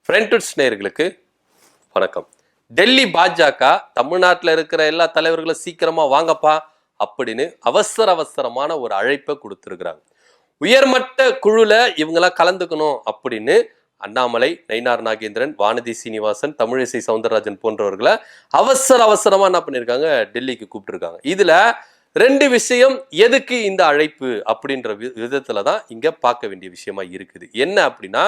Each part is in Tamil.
ஃப்ரெண்ட்ஸ் நேயர்களுக்கு வணக்கம். டெல்லி பாஜக தமிழ்நாட்டில் இருக்கிற எல்லா தலைவர்களும் சீக்கிரமா வாங்கப்பா அப்படின்னு அவசரமான ஒரு அழைப்பை கொடுத்துருக்குறாங்க. உயர்மட்ட குழுல இவங்கெல்லாம் கலந்துக்கணும் அப்படின்னு அண்ணாமலை, நயினார் நாகேந்திரன், வானதி சீனிவாசன், தமிழிசை சவுந்தரராஜன் போன்றவர்களை அவசரமா என்ன பண்ணியிருக்காங்க, டெல்லிக்கு கூப்பிட்டுருக்காங்க. இதுல ரெண்டு விஷயம் எதுக்கு இந்த அழைப்பு அப்படின்ற விதத்துல தான் இங்க பார்க்க வேண்டிய விஷயமா இருக்குது. என்ன அப்படின்னா,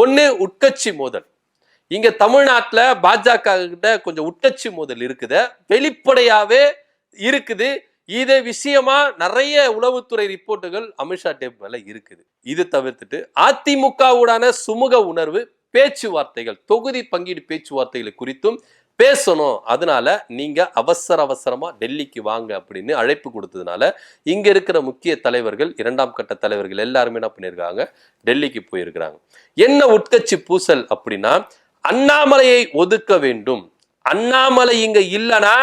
ஒண்ணு உட்கட்சி மோதல். இங்க தமிழ்நாட்டுல பாஜக கிட்ட கொஞ்சம் உட்கட்சி மோதல் இருக்குது, வெளிப்படையாவே இருக்குது. இது விஷயமா நிறைய உளவுத்துறை ரிப்போர்ட்டுகள் அமித்ஷா டேப் மேல இருக்குது. இது தவிர்த்துட்டு அதிமுகவுடான சுமூக உணர்வு பேச்சுவார்த்தைகள், தொகுதி பங்கீடு பேச்சுவார்த்தைகளை குறித்தும் பேசணும். அதனால நீங்க அவசரமா டெல்லிக்கு வாங்க அப்படின்னு அழைப்பு கொடுத்ததுனால இங்க இருக்கிற முக்கிய தலைவர்கள், இரண்டாம் கட்ட தலைவர்கள் எல்லாருமே என்ன பண்ணிருக்காங்க, டெல்லிக்கு போயிருக்கிறாங்க. என்ன உட்கட்சி பூசல் அப்படின்னா, அண்ணாமலையை ஒதுக்க வேண்டும், அண்ணாமலை இங்க இல்லனா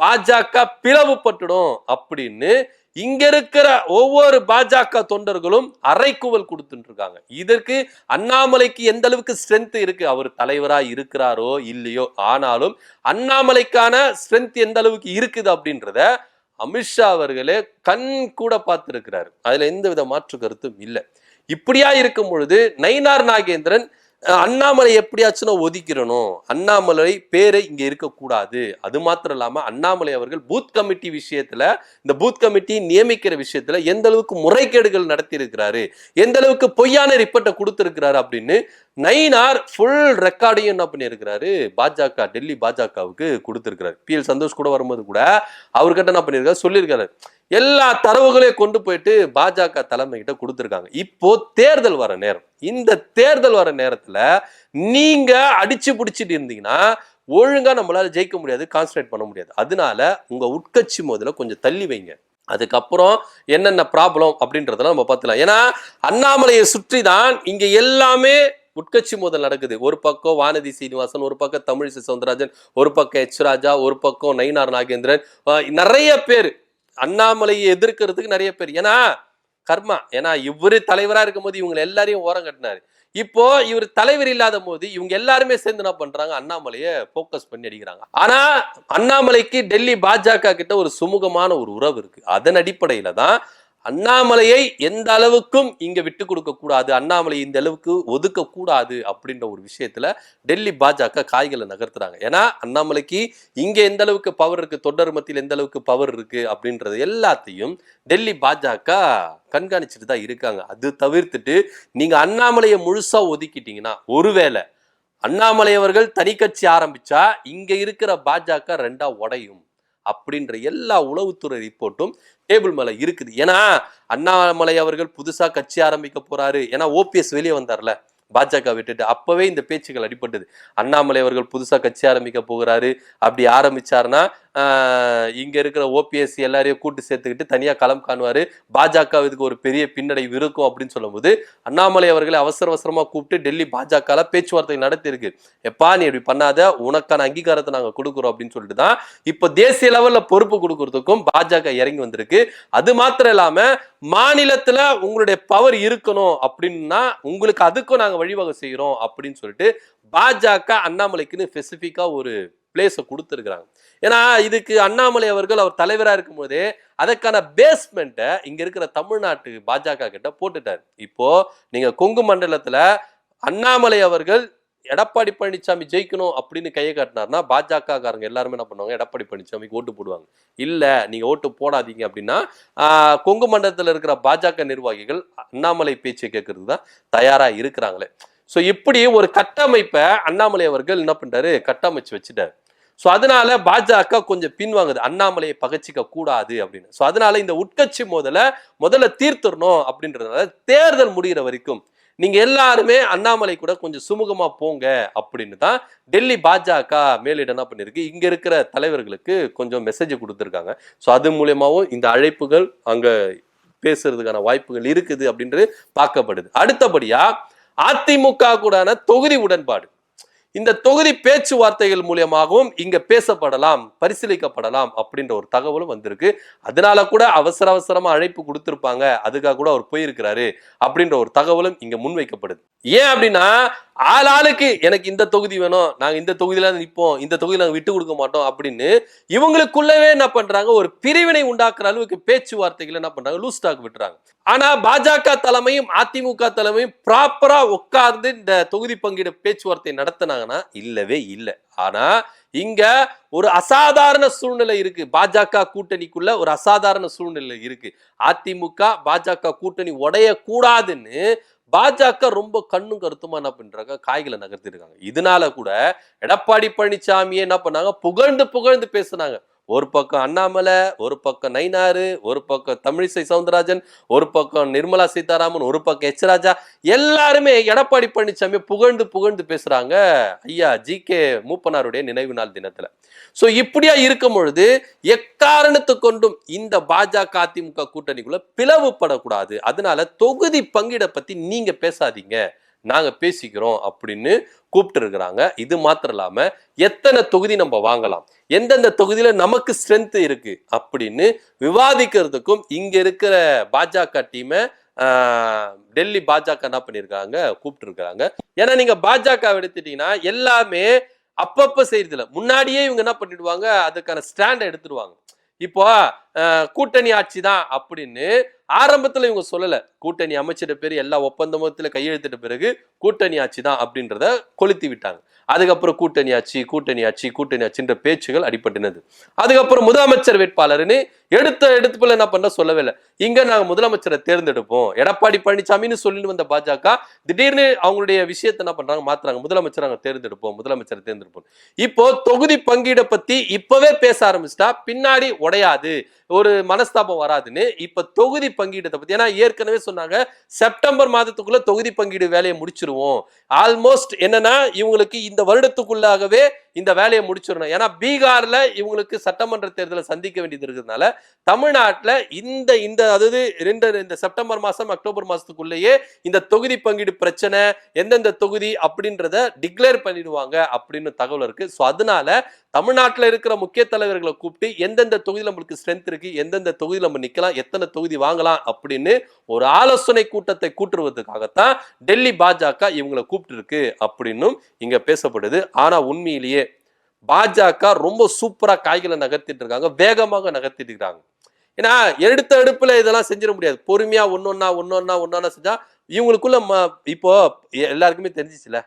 பாஜக பிளவுபட்டுடும் அப்படின்னு இங்க இருக்கிற ஒவ்வொரு பாஜக தொண்டர்களும் அறைக்கூவல் கொடுத்துட்டு இருக்காங்க. இதற்கு அண்ணாமலைக்கு எந்த அளவுக்கு ஸ்ட்ரென்த் இருக்கு, அவர் தலைவரா இருக்கிறாரோ இல்லையோ, ஆனாலும் அண்ணாமலைக்கான ஸ்ட்ரென்த் எந்த அளவுக்கு இருக்குது அப்படின்றத அமித்ஷா அவர்களே கண் கூட பார்த்திருக்கிறாரு. அதுல எந்த வித மாற்று கருத்தும் இல்லை. இப்படியா இருக்கும் பொழுது நயினார் நாகேந்திரன் அண்ணாமலை எப்படியாச்சும் ஒதுக்கிறணும், அண்ணாமலை பேரை இங்க இருக்கக்கூடாது, அது மாத்திரம் இல்லாம அண்ணாமலை அவர்கள் பூத் கமிட்டி விஷயத்துல, இந்த பூத் கமிட்டி நியமிக்கிற விஷயத்துல எந்த அளவுக்கு முறைகேடுகள் நடத்தி இருக்கிறாரு, எந்த அளவுக்கு பொய்யான ரிப்போர்ட்டை கொடுத்திருக்கிறாரு அப்படின்னு நயினார் ஃபுல் ரெக்கார்டையும் என்ன பண்ணியிருக்கிறாரு, பாஜக டெல்லி பாஜகவுக்கு கொடுத்திருக்கிறாரு. PL சந்தோஷ் கூட வரும்போது கூட அவர்கிட்ட என்ன பண்ணியிருக்காரு, சொல்லியிருக்காரு, எல்லா தரவுகளையும் கொண்டு போயிட்டு பாஜக தலைமை கிட்ட கொடுத்துருக்காங்க. இப்போ தேர்தல் வர நேரம், இந்த தேர்தல் வர நேரத்துல நீங்க அடிச்சு பிடிச்சிட்டு இருந்தீங்கன்னா ஒழுங்கா நம்மளால ஜெயிக்க முடியாது, கான்சன்ட்ரேட் பண்ண முடியாது. அதனால உங்க உட்கட்சி மோதல கொஞ்சம் தள்ளி வைங்க, அதுக்கப்புறம் என்னென்ன ப்ராப்ளம் அப்படின்றதெல்லாம் நம்ம பார்த்துலாம். ஏன்னா அண்ணாமலையை சுற்றி தான் இங்க எல்லாமே உட்கட்சி மோதல் நடக்குது. ஒரு பக்கம் வானதி சீனிவாசன், ஒரு பக்கம் தமிழிசை சவுந்தரராஜன், ஒரு பக்கம் H. ராஜா, ஒரு பக்கம் நயினார் நாகேந்திரன், நிறைய பேர் அண்ணாமலையை எதிர்க்கிறதுக்கு நிறைய பேர். ஏன்னா கர்மா, ஏன்னா இவரு தலைவரா இருக்கும் போது இவங்க எல்லாரையும் ஓரம் கட்டினாரு. இப்போ இவர் தலைவர் இல்லாத போது இவங்க எல்லாருமே சேர்ந்து என்ன பண்றாங்க, அண்ணாமலையை போக்கஸ் பண்ணி அடிக்கிறாங்க. ஆனா அண்ணாமலைக்கு டெல்லி பாஜக கிட்ட ஒரு சுமூகமான ஒரு உறவு இருக்கு. அதன் அடிப்படையில தான் அண்ணாமலையை எந்த அளவுக்கும் இங்க விட்டு கொடுக்க கூடாது, அண்ணாமலை இந்த அளவுக்கு ஒதுக்க கூடாது அப்படின்ற ஒரு விஷயத்துல டெல்லி பாஜக காய்களை நகர்த்துறாங்க. ஏன்னா அண்ணாமலைக்கு இங்க எந்த அளவுக்கு பவர் இருக்கு, தொண்டர் மத்தியில் எந்த அளவுக்கு பவர் இருக்கு அப்படின்றது எல்லாத்தையும் டெல்லி பாஜக கண்காணிச்சுட்டு தான் இருக்காங்க. அது தவிர்த்துட்டு நீங்க அண்ணாமலையை முழுசா ஒதுக்கிட்டீங்கன்னா, ஒருவேளை அண்ணாமலை அவர்கள் தனி கட்சி ஆரம்பிச்சா இங்க இருக்கிற பாஜக ரெண்டா உடையும் அப்படின்ற எல்லா உளவுத்துறை ரிப்போர்ட்டும் டேபிள் மேல இருக்குது. ஏன்னா அண்ணாமலை அவர்கள் புதுசா கட்சி ஆரம்பிக்க போறாரு, ஏன்னா OPS வெளியே வந்தார்ல பாஜக விட்டுட்டு, அப்பவே இந்த பேச்சுகள் அடிபட்டது. அண்ணாமலை அவர்கள் புதுசா கட்சி ஆரம்பிக்க போகிறாரு, அப்படி ஆரம்பிச்சாருன்னா இங்க இருக்கிற OPS எல்லாரையும் கூட்டு சேர்த்துக்கிட்டு தனியா களம் காணுவாரு, பாஜக இதுக்கு ஒரு பெரிய பின்னடைவு இருக்கும் அப்படின்னு சொல்லும் போது அண்ணாமலை அவர்களை அவசரமா கூப்பிட்டு டெல்லி பாஜக பேச்சுவார்த்தை நடத்தி இருக்கு. எப்பா நீ இப்படி பண்ணாத, உனக்கான அங்கீகாரத்தை நாங்க கொடுக்குறோம் அப்படின்னு சொல்லிட்டு தான் இப்ப தேசிய லெவல்ல பொறுப்பு கொடுக்கறதுக்கும் பாஜக இறங்கி வந்திருக்கு. அது மாத்திரம் இல்லாம மாநிலத்துல உங்களுடைய பவர் இருக்கணும் அப்படின்னா உங்களுக்கு அதுக்கும் நாங்க வழிவகை செய்யறோம் அப்படின்னு சொல்லிட்டு பாஜக அண்ணாமலைக்குன்னு ஸ்பெசிபிக்கா ஒரு பிளேஸை கொடுத்துருக்காங்க. ஏன்னா இதுக்கு அண்ணாமலை அவர்கள் அவர் தலைவரா இருக்கும் போதே அதற்கான பேஸ்மெண்ட்டை இங்க இருக்கிற தமிழ்நாட்டு பாஜக கிட்ட போட்டுட்டாரு. இப்போ நீங்க கொங்கு மண்டலத்துல அண்ணாமலை அவர்கள் எடப்பாடி பழனிசாமி ஜெயிக்கணும் அப்படின்னு கையை காட்டினார்னா பாஜக காரங்க எல்லாருமே என்ன பண்ணுவாங்க, எடப்பாடி பழனிசாமிக்கு ஓட்டு போடுவாங்க. இல்ல நீங்க ஓட்டு போடாதீங்க அப்படின்னா கொங்கு மண்டலத்துல இருக்கிற பாஜக நிர்வாகிகள் அண்ணாமலை பேச்சை கேட்கறதுக்கு தான் தயாரா இருக்கிறாங்களே. ஸோ இப்படி ஒரு கட்டமைப்பை அண்ணாமலை அவர்கள் என்ன பண்றாரு, கட்டமைச்சு வச்சுட்டாரு. ஸோ அதனால பாஜக கொஞ்சம் பின்வாங்குது, அண்ணாமலையை பகச்சிக்க கூடாது அப்படின்னு. ஸோ அதனால இந்த உட்கட்சி முதல்ல தீர்த்துடணும் அப்படின்றதுனால தேர்தல் முடிகிற வரைக்கும் நீங்க எல்லாருமே அண்ணாமலை கூட கொஞ்சம் சுமூகமா போங்க அப்படின்னு தான் டெல்லி பாஜக மேலிடம் என்ன பண்ணிருக்கு, இங்க இருக்கிற தலைவர்களுக்கு கொஞ்சம் மெசேஜ் கொடுத்துருக்காங்க. ஸோ அது மூலியமாவும் இந்த அழைப்புகள் அங்க பேசுறதுக்கான வாய்ப்புகள் இருக்குது அப்படின்றது பார்க்கப்படுது. அடுத்தபடியா அதிமுக கூடான தொகுதி உடன்பாடு. இந்த தொகுதி பேச்சுவார்த்தைகள் மூலியமாகவும் இங்க பேசப்படலாம், பரிசீலிக்கப்படலாம் அப்படின்ற ஒரு தகவலும் வந்திருக்கு. அதனால கூட அவசரமா அழைப்பு கொடுத்திருப்பாங்க, அதுக்காக கூட அவர் போயிருக்கிறாரு அப்படின்ற ஒரு தகவலும் இங்க முன்வைக்கப்படுது. ஏன் அப்படின்னா ஆளாளுக்கு எனக்கு இந்த தொகுதி வேணும், நாங்க இந்த தொகுதியில நிற்போம், இந்த தொகுதியில நாங்க விட்டு கொடுக்க மாட்டோம் அப்படின்னு இவங்களுக்குள்ளவே என்ன பண்றாங்க, ஒரு பிரிவினை உண்டாக்குற அளவுக்கு பேச்சுவார்த்தைகள் என்ன பண்றாங்க, லூஸ் டாக் விட்டுறாங்க. ஆனா பாஜக தலைமையும் அதிமுக தலைமையும் ப்ராப்பரா உட்கார்ந்து இந்த தொகுதி பங்கீடு பேச்சுவார்த்தை நடத்தினாங்கன்னா இல்லவே இல்லை. ஆனா இங்க ஒரு அசாதாரண சூழ்நிலை இருக்கு. பாஜக கூட்டணிக்குள்ள ஒரு அசாதாரண சூழ்நிலை இருக்கு. அதிமுக பாஜக கூட்டணி உடைய கூடாதுன்னு பாஜக ரொம்ப கண்ணும் கருத்துமா என்ன பண்றாங்க, காய்களை நகர்த்திருக்காங்க. இதனால கூட எடப்பாடி பழனிசாமியே என்ன பண்ணாங்க, புகழ்ந்து பேசினாங்க. ஒரு பக்கம் அண்ணாமலை, ஒரு பக்கம் நயினாரு, ஒரு பக்கம் தமிழிசை சவுந்தரராஜன், ஒரு பக்கம் நிர்மலா சீதாராமன், ஒரு பக்கம் எச் ராஜா, எல்லாருமே எடப்பாடி பழனிசாமி புகழ்ந்து பேசுறாங்க ஐயா ஜி.கே. மூப்பனாருடைய நினைவு நாள் தினத்துல. சோ இப்படியா இருக்கும் பொழுது எக்காரணத்து கொண்டும் இந்த பாஜக அதிமுக கூட்டணிக்குள்ள பிளவுபடக்கூடாது. அதனால தொகுதி பங்கீட பத்தி நீங்க பேசாதீங்க, நாங்க பேசிக்கிறோம் அப்படின்னு கூப்பிட்டு இருக்கிறாங்க. இது மாத்திரம் இல்லாம எத்தனை தொகுதி நம்ம வாங்கலாம், எந்தெந்த தொகுதியில நமக்கு ஸ்ட்ரென்த் இருக்கு அப்படின்னு விவாதிக்கிறதுக்கும் இங்க இருக்கிற பாஜக டீமை டெல்லி பாஜக என்ன பண்ணிருக்காங்க, கூப்பிட்டு இருக்காங்க. ஏன்னா நீங்க பாஜக எடுத்துட்டீங்கன்னா எல்லாமே அப்பப்ப செய்யறதுல முன்னாடியே இவங்க என்ன பண்ணிடுவாங்க, அதுக்கான ஸ்டாண்ட் எடுத்துடுவாங்க. இப்போ கூட்டணி ஆட்சி தான் அப்படின்னு ஆரம்பத்துல இவங்க சொல்லல. கூட்டணி அமைச்சிட்ட பேரு எல்லா ஒப்பந்தமத்துல கையெழுத்திட்ட பிறகு கூட்டணி ஆட்சி தான் அப்படின்றத கொளுத்தி விட்டாங்க. அதுக்கப்புறம் கூட்டணி ஆட்சின்ற பேச்சுகள் அடிபட்டினது. அதுக்கப்புறம் முதலமைச்சர் வேட்பாளர்னு எடுப்புல என்ன பண்ண சொல்லவே இல்லை. இங்க நாங்க முதலமைச்சரை தேர்ந்தெடுப்போம் எடப்பாடி பழனிசாமின்னு சொல்லிட்டு வந்த பாஜக திடீர்னு அவங்களுடைய விஷயத்தை என்ன பண்றாங்க, மாத்துறாங்க. முதலமைச்சர் நாங்க முதலமைச்சரை தேர்ந்தெடுப்போம். இப்போ தொகுதி பங்கீட பத்தி இப்பவே பேச ஆரம்பிச்சிட்டா பின்னாடி உடையாது, ஒரு மனஸ்தாபம் வராதுன்னு இப்ப தொகுதி பங்கீடத்தை பத்தி, ஏன்னா ஏற்கனவே சொன்னாங்க செப்டம்பர் மாதத்துக்குள்ள தொகுதி பங்கீடு வேலையை முடிச்சிருவோம். ஆல்மோஸ்ட் என்னன்னா இவங்களுக்கு இந்த வருடத்துக்குள்ளாகவே இந்த வேலையை முடிச்சிடணும். ஏன்னா பீகார்ல இவங்களுக்கு சட்டமன்ற தேர்தலை சந்திக்க வேண்டியது இருக்கிறதுனால தமிழ்நாட்டுல இந்த செப்டம்பர் மாசம் அக்டோபர் மாசத்துக்குள்ளேயே இந்த தொகுதி பங்கீடு பிரச்சனை எந்தெந்த தொகுதி அப்படின்றத டிக்ளேர் பண்ணிடுவாங்க அப்படின்னு தகவல் இருக்கு. சோ அதனால தமிழ்நாட்டில் இருக்கிற முக்கிய தலைவர்களை கூப்பிட்டு எந்தெந்த தொகுதியில் நம்மளுக்கு ஸ்ட்ரென்த் இருக்கு, எந்தெந்த தொகுதியில் நம்ம நிக்கலாம், எத்தனை தொகுதி வாங்கலாம் அப்படின்னு ஒரு ஆலோசனை கூட்டத்தை கூட்டுவதற்காகத்தான் டெல்லி பாஜக இவங்களை கூப்பிட்டு இருக்கு அப்படின்னும் இங்க பேசப்படுது. ஆனா உண்மையிலேயே பாஜக ரொம்ப சூப்பரா காய்களை நகர்த்திட்டு இருக்காங்க, வேகமாக நகர்த்திட்டு இருக்காங்க. ஏன்னா எடுத்த அடுப்புல இதெல்லாம் செஞ்சிட முடியாது. பொறுமையா ஒன்னொன்னா செஞ்சா இவங்களுக்குள்ள இப்போ எல்லாருக்குமே தெரிஞ்சிச்சுல,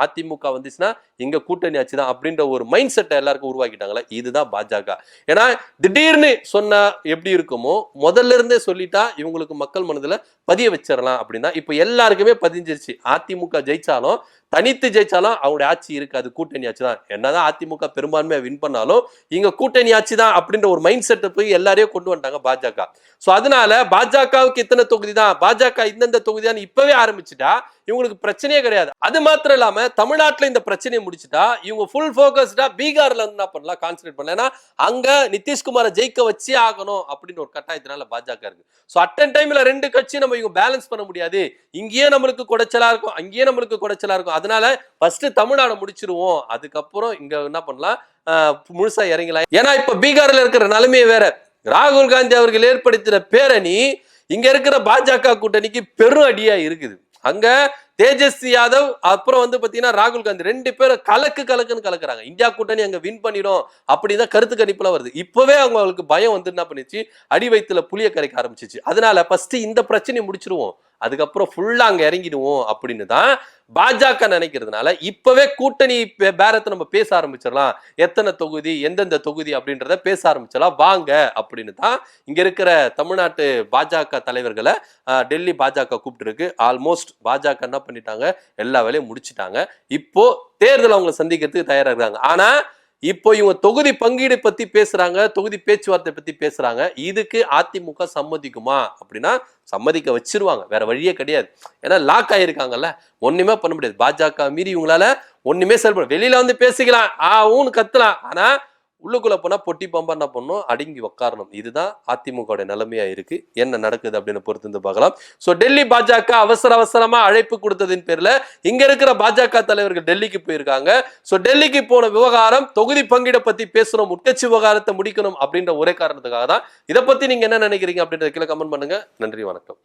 அதிமுக வந்துச்சுன்னா இங்க கூட்டணி ஆச்சுதான் அப்படின்ற ஒரு மைண்ட் செட்டை எல்லாருக்கும் உருவாக்கிட்டாங்களே, இதுதான் பாஜக. ஏன்னா திடீர்னு சொன்னா எப்படி இருக்குமோ முதல்ல இருந்தே சொல்லிட்டா இவங்களுக்கு மக்கள் மனதுல பதிய வச்சிடலாம் அப்படின்னா இப்ப எல்லாருக்குமே பதிஞ்சிருச்சு. அதிமுக ஜெயிச்சாலும் தனித்து ஜெயிச்சாலும் அவங்களுடைய ஆட்சி இருக்காது, கூட்டணி ஆட்சி தான். என்னதான் அதிமுக பெரும்பான்மையா வின் பண்ணாலும் இங்க கூட்டணி ஆட்சி தான் அப்படின்ற ஒரு மைண்ட் செட்டை போய் எல்லாரையும் கொண்டு வந்துட்டாங்க பாஜக. சோ அதனால பாஜகவுக்கு இத்தனை தொகுதி தான், பாஜக இந்தந்த தொகுதி தான் இப்பவே ஆரம்பிச்சுட்டா இவங்களுக்கு பிரச்சனையே கிடையாது. அது மாத்திரம் இல்லாம தமிழ்நாட்டுல இந்த பிரச்சனையை முடிச்சுட்டா இவங்க ஃபுல் போக்கஸ்டா பீகார்ல என்ன பண்ணலாம், கான்சென்ட்ரேட் பண்ணலாம். ஏன்னா அங்க நிதிஷ்குமாரை ஜெயிக்க வச்சே ஆகணும் அப்படின்னு ஒரு கட்டாயத்தினால பாஜக இருக்கு. சோ அட்டன் டைம்ல ரெண்டு கட்சி நம்ம இவங்க பேலன்ஸ் பண்ண முடியாது, இங்கேயே நம்மளுக்கு குடைச்சலா இருக்கும், அங்கேயே நம்மளுக்கு குடைச்சலா இருக்கும். அதனால ஃபர்ஸ்ட் தமிழ்நாடு முடிச்சிருவோம், அதுக்கப்புறம் இங்க என்ன பண்ணலாம், முழுசா இறங்கலாம். ஏன்னா இப்ப பீகார்ல இருக்கிற நிலைமையே வேற. ராகுல் காந்தி அவர்கள் ஏற்படுத்தின பேரணி இங்க இருக்கிற பாஜக கூட்டணிக்கு பெரும் அடியா இருக்குது. அங்க தேஜஸ்வி யாதவ் அப்புறம் பாத்தீங்கன்னா ராகுல் காந்தி ரெண்டு பேரும் கலக்குன்னு கலக்குறாங்க. இந்தியா கூட்டணி அங்க வின் பண்ணிடும் அப்படிதான் கருத்து கணிப்புல வருது. இப்பவே அவங்களுக்கு பயம் என்ன பண்ணிச்சு, அடி வயித்துல புளிய கரைக்க ஆரம்பிச்சிச்சு. அதனால ஃபர்ஸ்ட் இந்த பிரச்சனையை முடிச்சிருவோம், அதுக்கப்புறம் ஃபுல்லா அங்க இறங்கிடுவோம் அப்படின்னு தான் பாஜக நினைக்கிறதுனால இப்பவே கூட்டணி பேரத்தை நம்ம பேச ஆரம்பிச்சிடலாம், எத்தனை தொகுதி எந்தெந்த தொகுதி அப்படின்றத பேச ஆரம்பிச்சிடலாம் வாங்க அப்படின்னு தான் இங்க இருக்கிற தமிழ்நாட்டு பாஜக தலைவர்களை டெல்லி பாஜக கூப்பிட்டு இருக்கு. ஆல்மோஸ்ட் பாஜக என்ன பண்ணிட்டாங்க, எல்லா வேலையும் முடிச்சுட்டாங்க. இப்போ தேர்தல் அவங்களை சந்திக்கிறதுக்கு தயாரா இருக்காங்க. ஆனா இப்போ இவங்க தொகுதி பங்கீடு பத்தி பேசுறாங்க, தொகுதி பேச்சுவார்த்தை பத்தி பேசுறாங்க. இதுக்கு அதிமுக சம்மதிக்குமா அப்படின்னா சம்மதிக்க வச்சிருவாங்க, வேற வழியே கிடையாது. ஏன்னா லாக் ஆயிருக்காங்கல்ல, ஒண்ணுமே பண்ண முடியாது. பாஜக மீறி இவங்களால ஒண்ணுமே செயல்பட, வெளியில பேசிக்கலாம் ஊன்னு கத்தலாம், ஆனா உள்ளுக்குள்ள போனா பொட்டி பாம்பா என்ன பண்ணும், அடங்கி உட்காரணும். இதுதான் அதிமுக நிலைமையா இருக்கு. என்ன நடக்குது அப்படின்னு பொறுத்து பார்க்கலாம். சோ டெல்லி பாஜக அவசரமா அழைப்பு கொடுத்ததின் பேர்ல இங்க இருக்கிற பாஜக தலைவர்கள் டெல்லிக்கு போயிருக்காங்க. சோ டெல்லிக்கு போன விவகாரம் தொகுதி பங்கீட பத்தி பேசணும், உட்கட்சி விவகாரத்தை முடிக்கணும் அப்படின்ற ஒரே காரணத்துக்காக தான். இதை பத்தி நீங்க என்ன நினைக்கிறீங்க அப்படின்றத கீழே கமெண்ட் பண்ணுங்க. நன்றி, வணக்கம்.